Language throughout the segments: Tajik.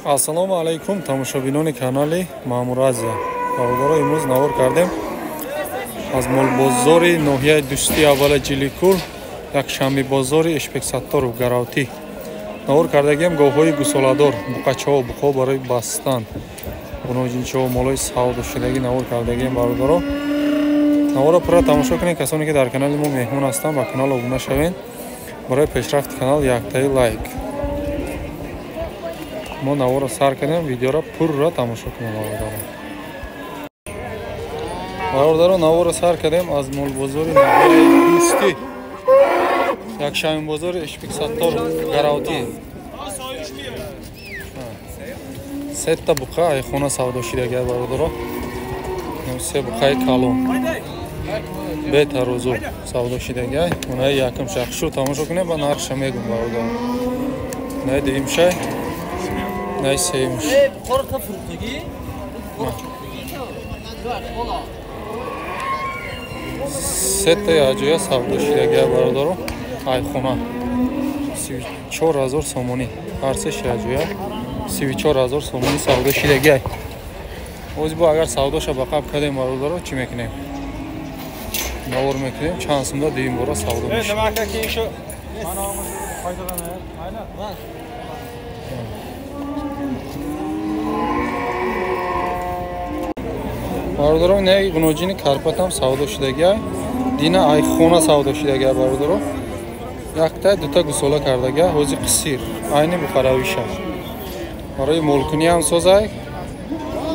Ассалому алайкум тамошобинони канали Маъмуразия. Бародаро имрӯз навор кардем аз молбозори ноҳияи дӯстии аввала Ҷиликӯл якшанбе бозори Эшбексаттаров Гаравтӣ навор кардагем гоҳҳои гусоладор, буқачаҳо, буқҳо барои бастан, буноҷинчаҳо, молои савдошудагӣ навор кардагем. Бародаро наворро пурра тамошо кунед. Касоне ки дар канали мо меҳмон ҳастанд ба канал обуна шавед. Барои пешрафти канал яктаи лайк. Мо наворро сар кардем, видеоро пурра тамошо кунем. Бародаро наворро сар кардем аз молбозори дӯстӣ якшанбе бозори Эшбексаттаров Гаравтӣ. Сетта буқа айхона савдошудаги бародаро. Се буқаи калон бе тарозу савдошудаги. Онаи якум шахшу тамошо кунем ба нархша мегум бародаро. Наи дуюмшай, наи сеюмш. Сетта яҷоя савдошудаги бародаро. Айхона 34000 сомонӣ. Ҳар се яҷоя 34000 сомонӣ савдошудаги. Оз бо агар савдоша ба қаб кардем бародаро чӣ мекунем? Навор мекунем, чанд сумда дуюм бора савдо мешавад. бародаро не гуноҷини карпатам савдо шудаги, дина айхона савдо шудаги бародаро. Якта дута гусола кардаги, ҳози қисир, айни буқаравиша. Барои молкунӣ ҳам созай,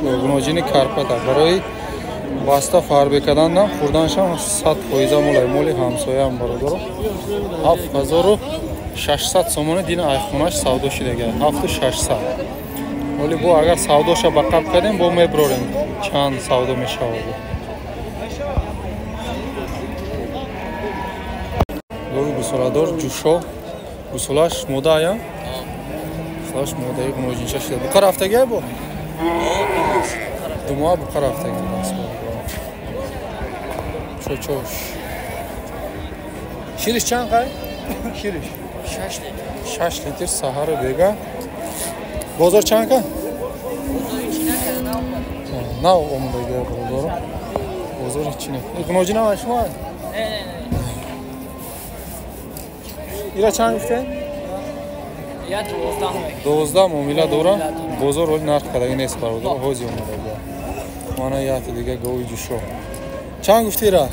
гуноҷини карпата. Барои баста фарбе кардандам, хурданшам 100% молай, моли ҳамсоям бародаро. 7600 сомона дина айхонаш савдо шудаги, 7600. Оли бо агар савдоша ба қаб кардем, бо меброрем чанд савдо мешавад. Гови гусоладор ҷӯшо, гусолаш модая? Гусолаш модаи гуноҷинча шуда. Буқа рафтаги бо? Думоа буқа рафтаги аст. Чоч. Шириш чанд қай? Шириш 6 литр саҳар бега. Бозор чанд ка? Нав омадаги бародаро. Бозор ҳичи не. Гуноҷи нав шумо? Не. Ира чанд гуфте? Я 12 муомила дорам. Бозор оли нарх кадаги нест бародаро. ҳози омадаги. Мана яти дига гови ҷӯшо. Чанд гуфти ира?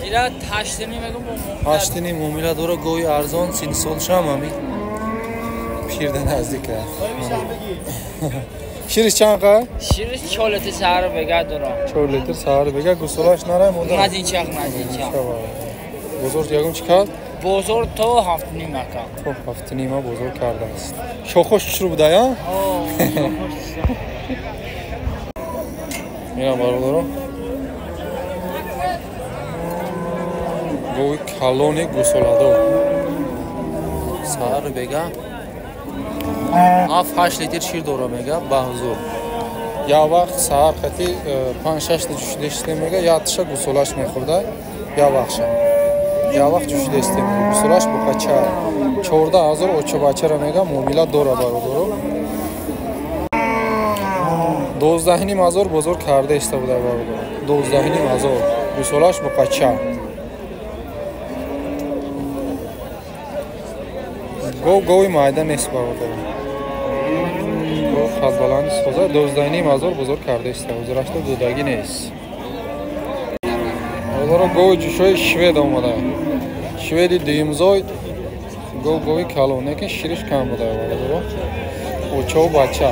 Ира 8 мегум. 8 муомила дора, гови арзон, 30 солшам ами. Пирда наздик аст. Шириш чанд қа? Шириш 4 литр саҳар бега дора. 4 литр саҳар бега. Гусолаш нарай мода? Мазинчақ. Бозор ягум чӣ кард? Бозор то 7.5 мака. То 7.5 бозор кардааст. Шохош чӯ буда я? Ина бародаро. Гови калони гусоладор. Саҳар бега 7-8 литр шир дора мега баҳзур. Я вақт саҳар хати 5-6 литр ҷӯшидеште мега, я тиша гусолаш мехӯрда, я вақтша. Я вақт ҷӯшидеште мега, гусолаш буқача 14000 очобачара мега муомила дора бародаро. 12500 бозор кардаешта буда бародаро. 12500 гусолаш буқача. Гови майда нест бародаро. Хазбаланди соза 12500 бозор кардаешта. Ҳозирашта дудаги нест. Бародаро гови ҷӯшои швед омада. Шведи дуюмзой гови калон, лекин шириш кам буда бародаро. Очао бача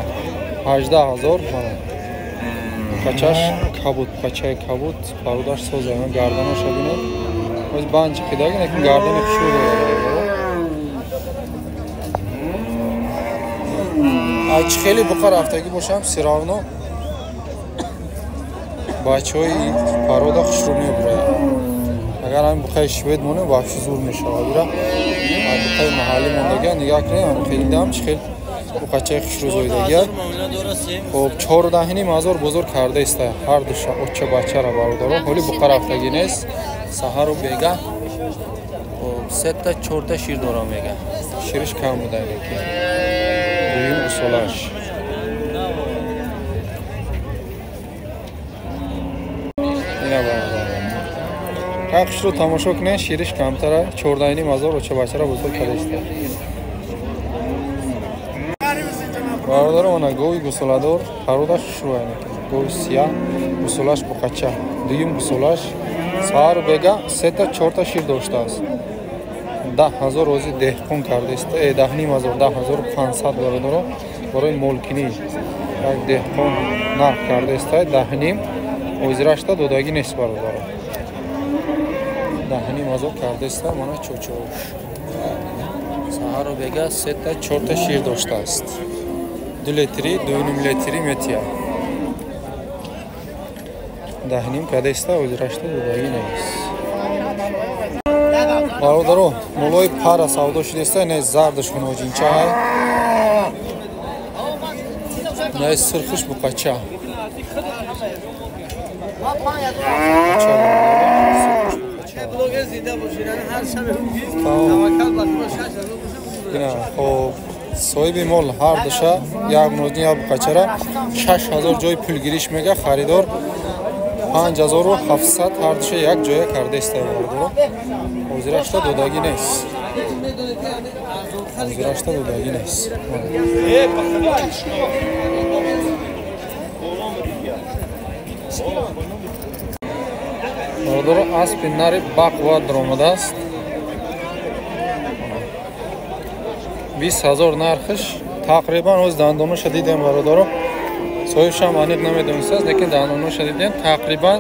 18000 мана. Бачаш кабут, бачаи кабут, парудаш соза, гарданоша бинед. Оз банчи қидаги, лекин гардани хушрӯ дора бародаро. Айчи хеле буқа рафтаги бошам сиравно бачаҳои парода хушрӯ мебурад. Агар ҳамин буқаи швед монем вообще зур мешавад. Ира буқаи маҳаллӣ мондаги нигоҳ кунед, хеле дам чӣ хел буқачаи хушрӯ зоидаги. Хоб 14500 бозор кардаеста ҳар душа оча бачара бародаро. Ҳоли буқа рафтаги нест. Саҳару бега. Сетта 4 шир дора мега. Шириш кам буда лекин. Дуюм гусолаш. Нақшро тамошо кунед, шириш камтара 14,500 оча бачара бузург кардеста. Бародаро ана гови гусоладор ҳаруда шуайна. Гови сия гусолаш буқача. Дуюм гусолаш сар бега 3 та 4 та шир доштааст. 10,000 рози деҳқон кардеста. 10,500 10,500 бародаро барои молкинӣ як деҳқон нарх кардеста. 10,500 озирашта додаги нест бародаро. 10,500 кардеста мана чочош. Сар бега 3 та 4 та шир доштааст. 2 литри 2,5 литри метия. 10,500 кардеста озирашта додаги нест. Бародаро молои пара савдо шудеста, не зардаш хуноҷинча ҳай. Не сирхуш буқача. Хоб соҳиби мол ҳар душа як ноҷин як буқачара 6,000 ҷои пулгириш мега харидор 5,700 ҳар душа як ҷоя кардеста бародаро. озирашта додаги нест. Озирашта додаги нест. бародаро аспи нари бақва даромадааст. 20,000 нархиш. тақрибан оз дандонаша дидем бародаро. соҳибшам аниқ намедонистааст, лекин дандонаша дидем тақрибан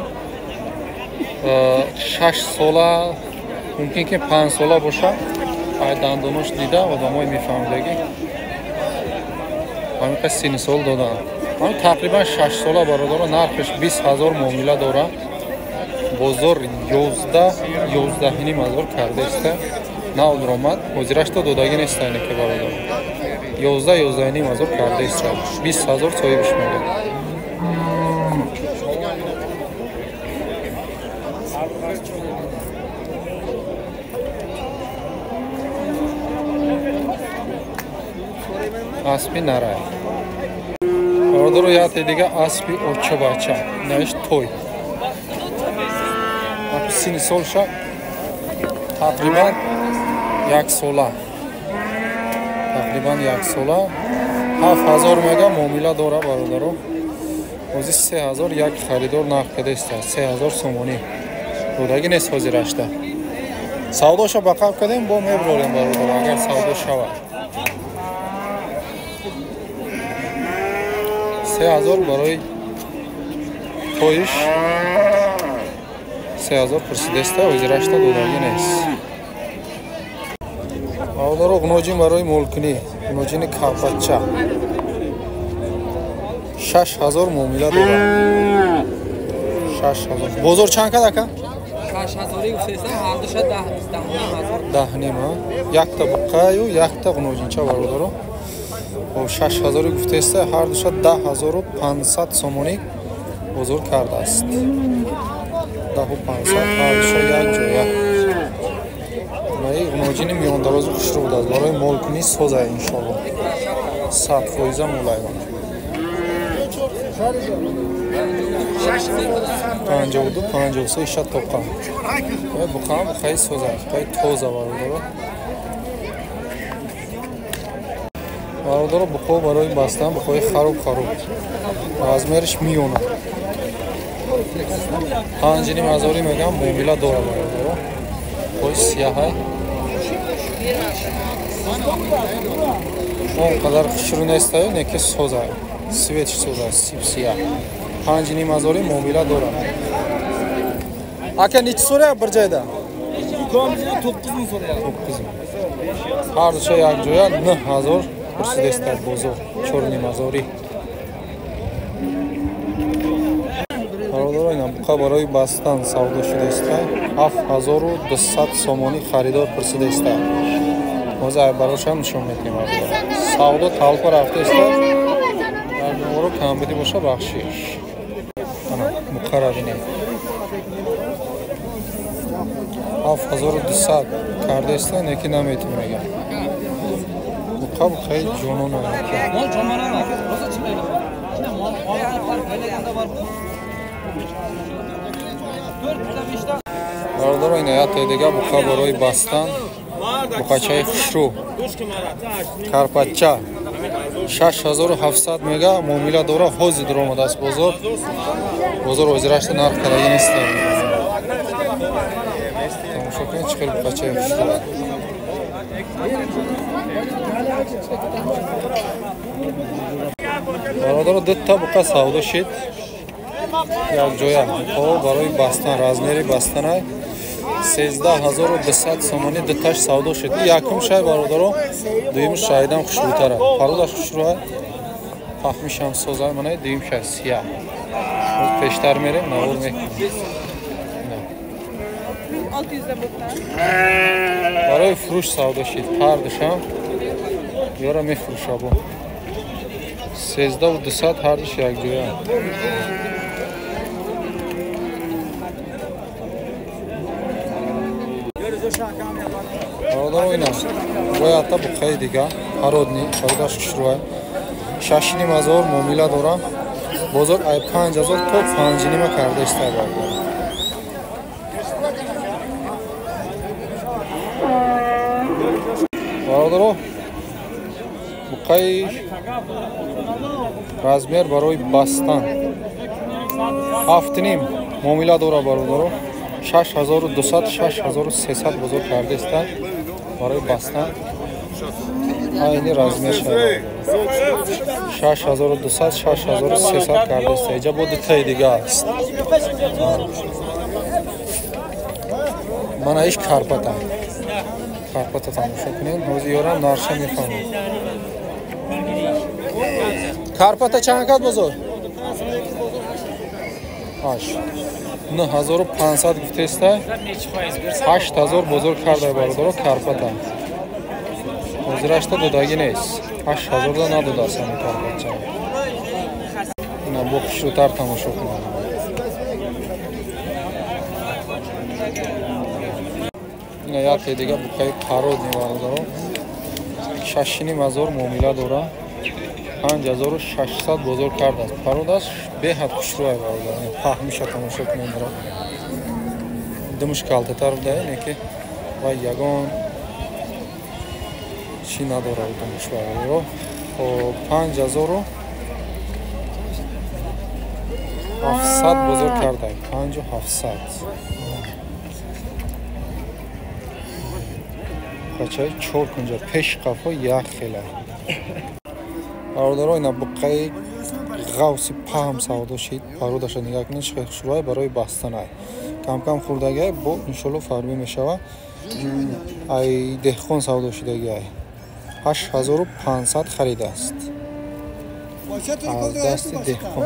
6 сола, мумкин ки 5 сола боша. ай дандонош дида одамои мефаҳмидаги ҳамин сини сол доданд. ҳамин тақрибан 6 сола бародаро нархиш 20,000 муомила дорад. бозор 11,500 кардеста. нав даромад озирашта додаги неста инеке бародаро. 11,500 кардеста. 20,000 соҳибиш мегӯяд. аспи нарай. бародаро яте дига аспи очабача. наиш той. сини солша тақрибан 1 сола. тақрибан 1 сола 7,000 мега муомила дора бародаро. ози 3,000 як харидор нарх кардеста. 3,000 сомонӣ. додаги нест ҳозирашта. савдоша ба қаб кардем, бо мебарем бародаро агар савдо шавад. 3,000 барои тоиш 3,000 пурсидеста. озирашта додаги нест. бародаро ғуноҷин барои молкунӣ. ғуноҷини калпача 6,000 муомила дорад. 6,000. бозор чанд кад ака? 6,000 гуфтеста, ҳар душа 10,500. 10,500. якта буқаю, якта ғуноҷинча бародаро. 6,000 гуфтеста, ҳар душа 10,500 сомонӣ бозор кардааст. 10,500 ҳар душа як ҷоя. ғуноҷини миёндарози хушрӯ будааст. барои молкунӣ соза иншоалло. 100% молайвон. 52 53 иша тоқа. буқаам буқаи соза, буқаи тоза бародаро. бародаро буқо барои бастан буқои харуб. размериш миёна. 5,500 мегам муомила дора бародаро. буқои сияҳа. он қадар хушрӯ нестаю, неки соза. светиш соза, сипсия. 5,500 муомила дора. ака нечи соря бир ҷойда? 9,000 соря. 9,000. ҳар душа як ҷоя 9,000 пурсидеста бозор 4,500. бародаро ина буқа барои бастан савдо шудеста. 7,200 сомонӣ харидор пурсидеста. ҳозир ай барошам нишон метем. савдо талпа рафтеста. дар беморо камбудӣ боша бахшиш. ана буқара бинед. 7,200 кардеста, неки наметим мегам. буқа буқаи ҷонона. Мол ҷонона. Роза чӣ мегам? Ина мол бар. 4 та бештар. Бародаро ин яте дига буқа барои бастан буқачаи хушрӯ карпача 6700 мега муомила дора ҳозир даромадааст бозор озирашта нарх кардаги нест. Тамошо кунед чӣ хел буқачаи хушрӯ. бародаро дутта буқа савдо шид якҷоя барои бастан размери бастанай 13200 сомонӣ дутташ савдо шид. Якум шай бародаро дуюм шайдам хушрӯтара пародаш хушрӯа пахмишам созай манай дуюм шай сия пештар мерем навор мекунем. барои фурӯш савдо шид ҳар душам ёра мефурӯша бо 13200 ҳар душ якҷоя. бародаро ина боята буқаи дига ҳародни пародаш хушрӯа 6500 муомила дорам бозор ай 5000 то 5 карда истай. бародаро буқаи размер барои бастан 7 муомила дора бародаро 6200 6300 бозор карда истай барои бастан айни размер шавад 6200 6300 карда истай. Иҷа бо дутаи дига аст. мана иш карпата тамошо кунед. ҳозир ёрам нарша мефаҳмад. карпата чанд кад бозор 9500 гуфтестай 8000 бозор кардай бародаро карпата ҳозирашта додаги нест 8000 да надодааст ҳамин карпача. ина бо хушрӯтар тамошо кунад. ина яке дига буқаи қародни бародаро 6500 муомила дора 5600 бозор кардааст пародаш беҳад хушрӯай бародаро паҳмиша тамошо кунед. думуш калтатар буда неки ва ягон чӣ надора думуш бародаро 5700 бозор кардай 5700 бачаи 4 кунҷа пеш қафо як хела. бародаро ина буқаи ғавси паҳм савдо шид пародаша нигоҳ кунед чӣ хел хушрӯай барои бастанай камкам хурдагиай бо иншолло фармӣ мешава. ай деҳқон савдо шидагиай 8500 харидааст аз дасти деҳқон.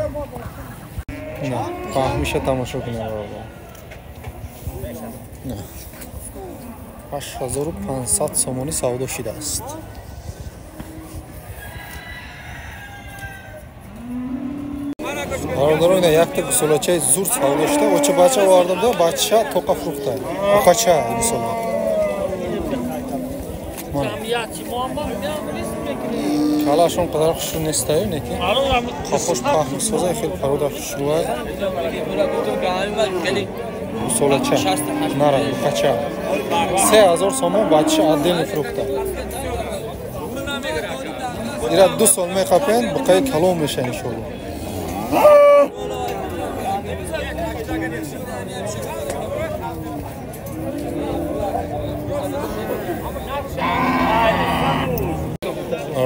ина паҳмиша тамошо кунед бародаро 8500 сомонӣ савдо шидааст. бародаро ина якта гусолачаи зурд савдо шуда оча бача оварда буда бача тоқа фурӯхта буқача гусола калаш он қадар хушрӯ нестаю неки қафош паҳм созай хел парода хушрӯай гусолача нара буқача 3000 сомон бача аддел мефурӯхта. ира 2 сол меқапен буқаи калон меша иншолло.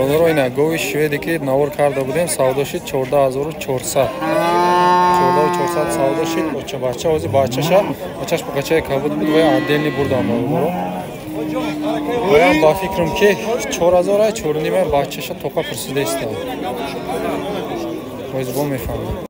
бародаро ина гови шведе ки навор карда будем савдо шид 14400 савдо шид оча бача ҳозир бачаш буқачаи кабуд буд вая аддели бурдам бародаро ваям ба фикрам ки 4000 4 бачаша тоқа пурсида иста ҳозир бо мефаҳмам.